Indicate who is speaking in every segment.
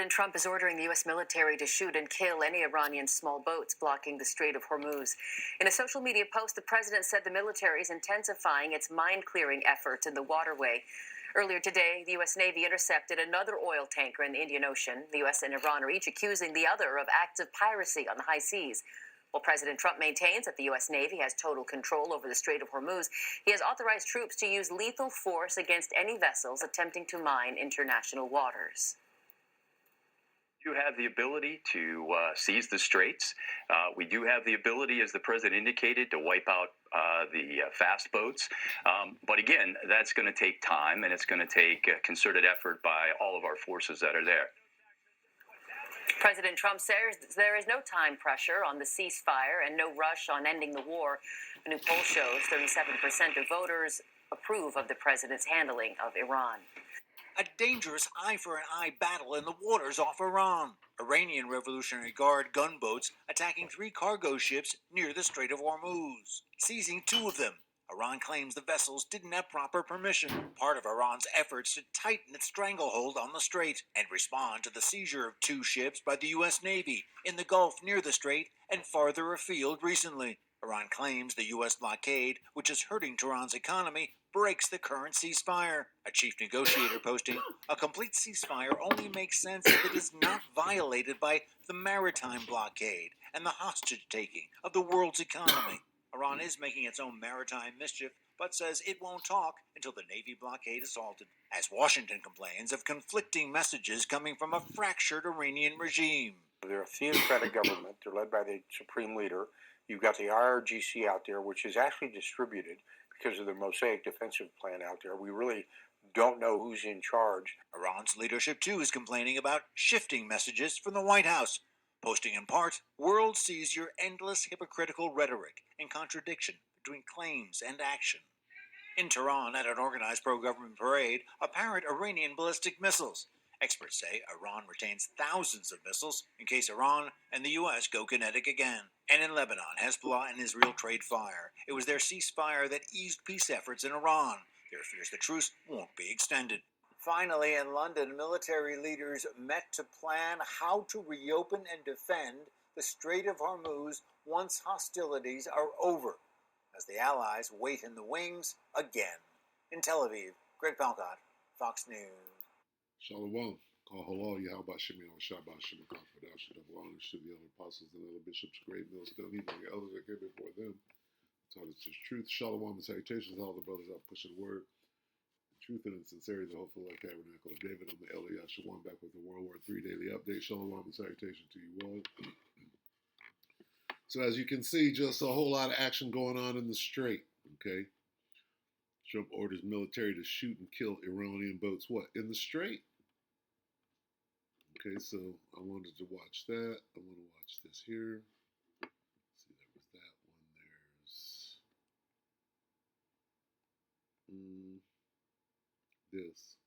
Speaker 1: President Trump is ordering the U.S. military to shoot and kill any Iranian small boats blocking the Strait of Hormuz. In a social media post, the president said the military is intensifying its mine-clearing efforts in the waterway. Earlier today, the U.S. Navy intercepted another oil tanker in the Indian Ocean. The U.S. and Iran are each accusing the other of acts of piracy on the high seas. While President Trump maintains that the U.S. Navy has total control over the Strait of Hormuz, he has authorized troops to use lethal force against any vessels attempting to mine international waters.
Speaker 2: We do have the ability to seize the straits. We do have the ability, as the president indicated, to wipe out the fast boats. But again, that's going to take time, and it's going to take a concerted effort by all of our forces that are there.
Speaker 1: President Trump says there is no time pressure on the ceasefire and no rush on ending the war. A new poll shows 37% of voters approve of the president's handling of Iran.
Speaker 3: A dangerous eye-for-an-eye battle in the waters off Iran. Iranian Revolutionary Guard gunboats attacking 3 cargo ships near the Strait of Hormuz, seizing 2 of them. Iran claims the vessels didn't have proper permission, part of Iran's efforts to tighten its stranglehold on the strait and respond to the seizure of 2 ships by the U.S. Navy in the Gulf near the strait and farther afield recently. Iran claims the U.S. blockade, which is hurting Tehran's economy, breaks the current ceasefire. A chief negotiator posting, "A complete ceasefire only makes sense if it is not violated by the maritime blockade and the hostage-taking of the world's economy." Iran is making its own maritime mischief, but says it won't talk until the Navy blockade is halted. As Washington complains of conflicting messages coming from a fractured Iranian regime.
Speaker 4: They're a theocratic government. They're led by the supreme leader. You've got the IRGC out there, which is actually distributed because of the Mosaic defensive plan out there. We really don't know who's in charge.
Speaker 3: Iran's leadership, too, is complaining about shifting messages from the White House, posting in part, "World sees your endless hypocritical rhetoric and contradiction between claims and action." In Tehran, at an organized pro-government parade, apparent Iranian ballistic missiles. Experts say Iran retains thousands of missiles in case Iran and the U.S. go kinetic again. And in Lebanon, Hezbollah and Israel trade fire. It was their ceasefire that eased peace efforts in Iran. There are fears the truce won't be extended. Finally, in London, military leaders met to plan how to reopen and defend the Strait of Hormuz once hostilities are over, as the Allies wait in the wings again. In Tel Aviv, Greg Palcott, Fox News.
Speaker 5: Shalom. Call halal Yahweh Shemi on Shabbat Shem Confidential of all and should be other apostles and other bishops, great mills, don't even the elders that came before them. Taught us the truth. Shalom and salutations, all the brothers out pushing the word. The truth and the sincerity, the hopeful life tabernacle of David. I'm the Elder Yahshua, back with the WW3 Daily Update. Shalom and salutation to you all. So as you can see, just a whole lot of action going on in the strait, okay? Trump orders military to shoot and kill Iranian boats. What, in the strait? Okay, so I wanted to watch that. I want to watch this here. See, there was that one. There's this.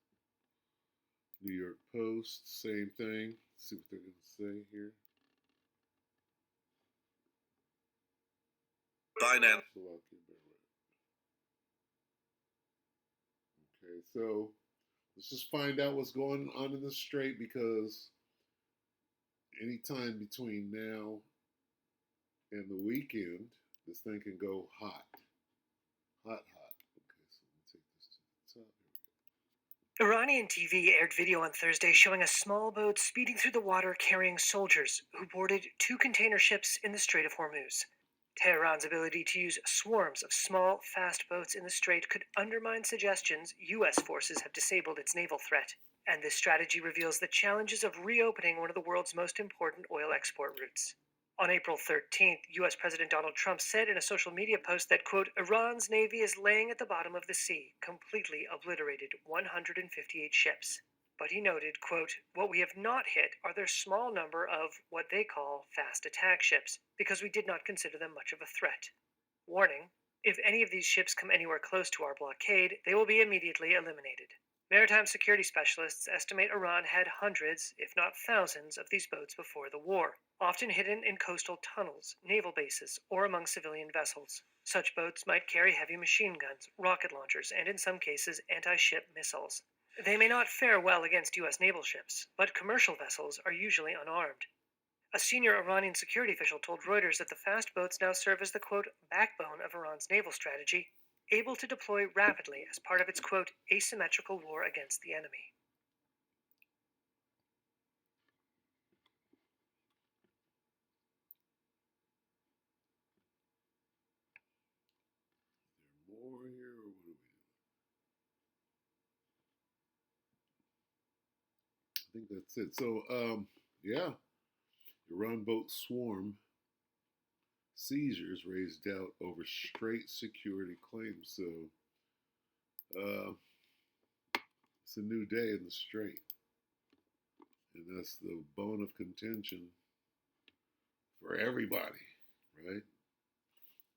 Speaker 5: New York Post, same thing. Let's see what they're going to say here.
Speaker 6: Finance.
Speaker 5: Okay, so let's just find out what's going on in the strait, because anytime between now and the weekend, this thing can go hot. Hot. Okay, so let's take this to the top. Here we go.
Speaker 7: Iranian TV aired video on Thursday showing a small boat speeding through the water carrying soldiers who boarded 2 container ships in the Strait of Hormuz. Tehran's ability to use swarms of small, fast boats in the strait could undermine suggestions U.S. forces have disabled its naval threat. And this strategy reveals the challenges of reopening one of the world's most important oil export routes. On April 13th, U.S. President Donald Trump said in a social media post that, quote, Iran's navy is laying at the bottom of the sea, completely obliterated 158 ships. But he noted, quote, what we have not hit are their small number of what they call fast attack ships, because we did not consider them much of a threat. Warning, if any of these ships come anywhere close to our blockade, they will be immediately eliminated. Maritime security specialists estimate Iran had hundreds, if not thousands, of these boats before the war, often hidden in coastal tunnels, naval bases, or among civilian vessels. Such boats might carry heavy machine guns, rocket launchers, and in some cases, anti-ship missiles. They may not fare well against U.S. naval ships, but commercial vessels are usually unarmed. A senior Iranian security official told Reuters that the fast boats now serve as the, quote, backbone of Iran's naval strategy, able to deploy rapidly as part of its, quote, asymmetrical war against the enemy.
Speaker 5: More here, or what do we do? I think that's it. So, yeah, Iran boat swarm seizures raised doubt over Strait security claims. So, it's a new day in the Strait, and that's the bone of contention for everybody, right?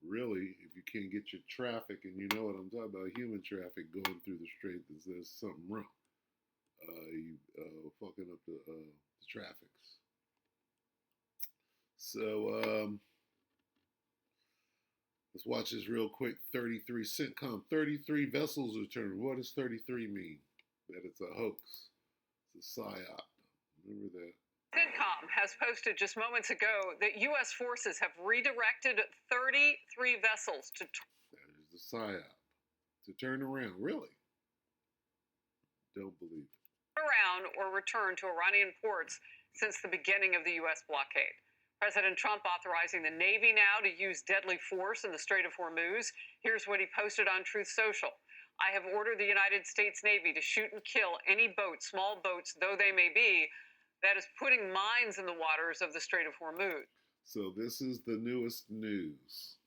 Speaker 5: Really, if you can't get your traffic, and you know what I'm talking about, human traffic going through the Strait, there's something wrong. You fucking up the traffics. So let's watch this real quick. 33 CENTCOM. 33 vessels returned. What does 33 mean? That it's a hoax. It's a psyop. Remember that.
Speaker 6: CENTCOM has posted just moments ago that U.S. forces have redirected 33 vessels to
Speaker 5: That is the psyop. To turn around. Really? Don't believe it.
Speaker 6: around or return to Iranian ports since the beginning of the U.S. blockade. President Trump authorizing the Navy now to use deadly force in the Strait of Hormuz. Here's what he posted on Truth Social. I have ordered the United States Navy to shoot and kill any boat, small boats though they may be, that is putting mines in the waters of the Strait of Hormuz.
Speaker 5: So this is the newest news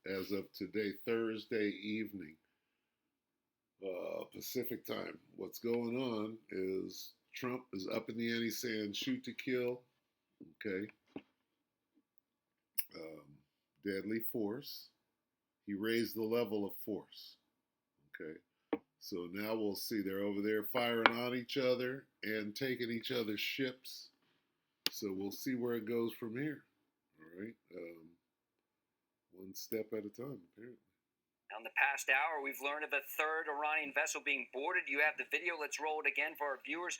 Speaker 5: as of today, Thursday evening, Pacific time. What's going on is Trump is up in the ante saying shoot to kill, okay, deadly force. He raised the level of force, okay. So now we'll see they're over there firing on each other and taking each other's ships. So we'll see where it goes from here. All right, one step at a time, apparently.
Speaker 8: In the past hour, we've learned of a third Iranian vessel being boarded. You have the video. Let's roll it again for our viewers.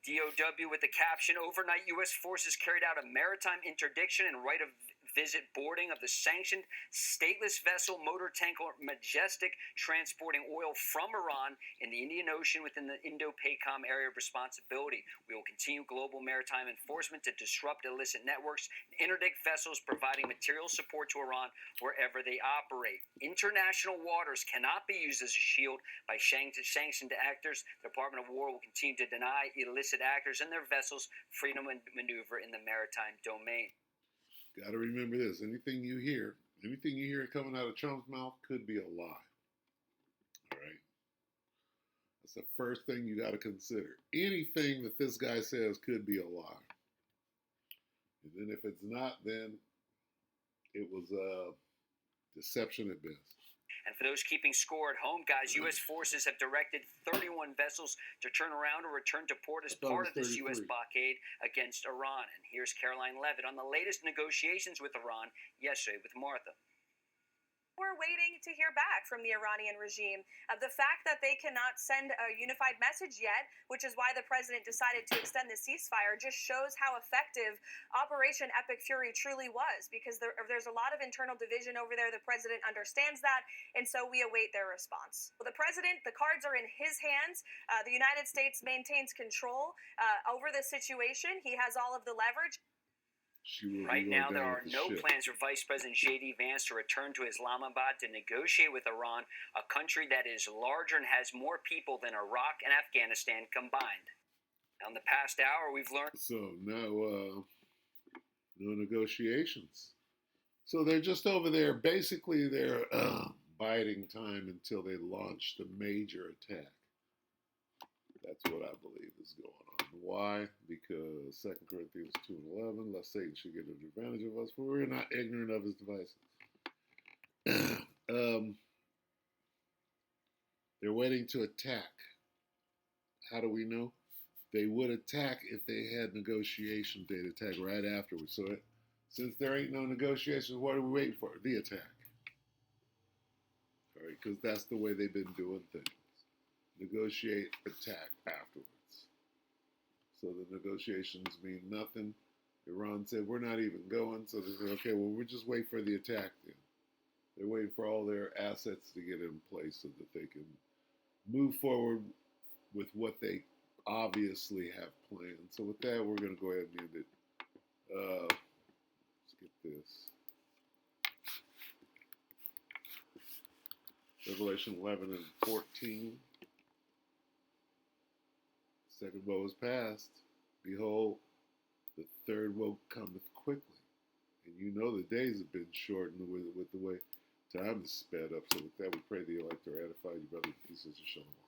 Speaker 8: DOW with the caption, overnight U.S. forces carried out a maritime interdiction and right of visit boarding of the sanctioned stateless vessel motor tanker Majestic transporting oil from Iran in the Indian Ocean within the Indo-PACOM area of responsibility. We will continue global maritime enforcement to disrupt illicit networks and interdict vessels providing material support to Iran wherever they operate. International waters cannot be used as a shield by sanctioned actors. The Department of War will continue to deny illicit actors and their vessels freedom of maneuver in the maritime domain.
Speaker 5: Got to remember this. Anything you hear coming out of Trump's mouth could be a lie. All right? That's the first thing you got to consider. Anything that this guy says could be a lie. And then if it's not, then it was a deception at best.
Speaker 8: And for those keeping score at home, guys, U.S. forces have directed 31 vessels to turn around or return to port as part of this U.S. blockade against Iran. And here's Caroline Levitt on the latest negotiations with Iran yesterday with Martha.
Speaker 9: We're waiting to hear back from the Iranian regime. The fact that they cannot send a unified message yet, which is why the president decided to extend the ceasefire, just shows how effective Operation Epic Fury truly was, because there's a lot of internal division over there. The president understands that, and so we await their response. Well, the president, the cards are in his hands. The United States maintains control over the situation. He has all of the leverage.
Speaker 8: Right now, there are no plans for Vice President J.D. Vance to return to Islamabad to negotiate with Iran, a country that is larger and has more people than Iraq and Afghanistan combined. In the past hour, we've learned...
Speaker 5: So, no negotiations. So they're just over there. Basically, they're biding time until they launch the major attack. That's what I believe is going on. Why? Because 2 Corinthians 2:11, lest Satan should get an advantage of us, for we're not ignorant of his devices. They're waiting to attack. How do we know? They would attack if they had negotiations. They'd attack right afterwards. So since there ain't no negotiations, what are we waiting for? The attack. All right, because that's the way they've been doing things. negotiate, attack afterwards. So the negotiations mean nothing. Iran said, we're not even going. So they said, okay, well, we'll just wait for the attack then. They're waiting for all their assets to get in place so that they can move forward with what they obviously have planned. So with that, we're going to go ahead and end it. Let's get this. Revelation 11 and 14. Second woe is past. Behold, the third woe cometh quickly. And you know the days have been shortened with the way time is sped up. So with that, we pray the elect are edified. You brothers and sisters, shalom.